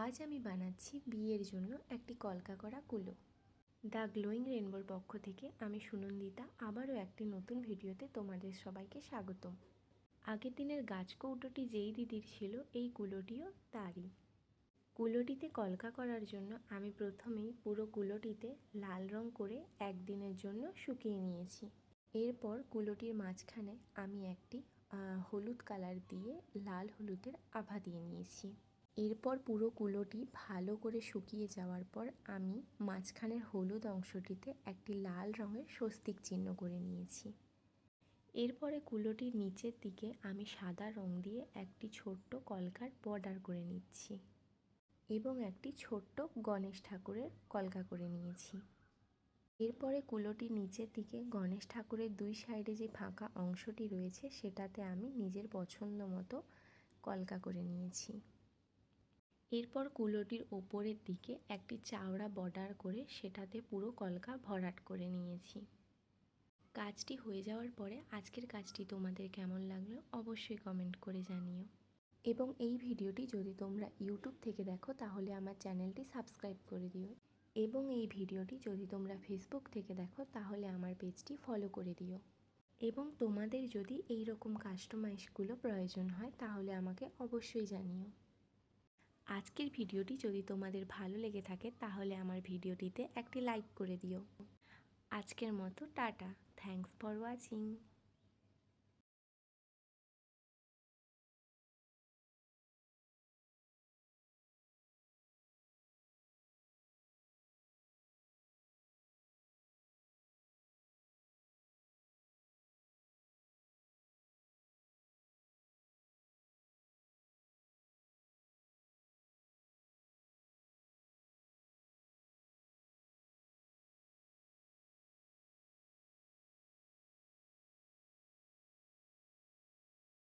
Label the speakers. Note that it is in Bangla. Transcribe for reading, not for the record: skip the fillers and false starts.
Speaker 1: আজ আমি বানাচ্ছি বিয়ের জন্য একটি কলকা করা কুলো। দ্য গ্লোয়িং রেনবোর পক্ষ থেকে আমি সুনন্দিতা আবারও একটি নতুন ভিডিওতে তোমাদের সবাইকে স্বাগতম। আগের দিনের গাছ কৌটোটি যেই দিদির ছিল, এই কুলোটিও তারই। কুলোটিতে কলকা করার জন্য আমি প্রথমেই পুরো কুলোটিতে লাল রং করে একদিনের জন্য শুকিয়ে নিয়েছি। এরপর কুলোটির মাঝখানে আমি একটি হলুদ কালার দিয়ে লাল হলুদের আভা দিয়ে নিয়েছি। এরপর পুরো কুলোটি ভালো করে শুকিয়ে যাওয়ার পর আমি মাঝখানের হলুদ অংশটিতে একটি লাল রঙের স্বস্তিক চিহ্ন করে নিয়েছি। এরপরে কুলোটির নিচের দিকে আমি সাদা রং দিয়ে একটি ছোট্ট কলকার বর্ডার করে নিচ্ছি এবং একটি ছোট্ট গণেশ ঠাকুরের কলকা করে নিয়েছি। এরপরে কুলোটির নিচের দিকে গণেশ ঠাকুরের দুই সাইডে যে ফাঁকা অংশটি রয়েছে সেটাতে আমি নিজের পছন্দ মতো কলকা করে নিয়েছি। এরপর কুলোটির ওপরের দিকে একটি চাওড়া বর্ডার করে সেটাতে পুরো কলকা ভরাট করে নিয়েছি। কাজটি হয়ে যাওয়ার পরে আজকের কাজটি তোমাদের কেমন লাগলো অবশ্যই কমেন্ট করে জানিও। এবং এই ভিডিওটি যদি তোমরা ইউটিউব থেকে দেখো তাহলে আমার চ্যানেলটি সাবস্ক্রাইব করে দিও। এবং এই ভিডিওটি যদি তোমরা ফেসবুক থেকে দেখো তাহলে আমার পেজটি ফলো করে দিও। এবং তোমাদের যদি এই রকম কাস্টমাইজগুলো প্রয়োজন হয় তাহলে আমাকে অবশ্যই জানিও। আজকের ভিডিওটি যদি তোমাদের ভালো লেগে থাকে তাহলে আমার ভিডিওটিতে একটি লাইক করে দিও। আজকের মতো টাটা। Thanks for watching.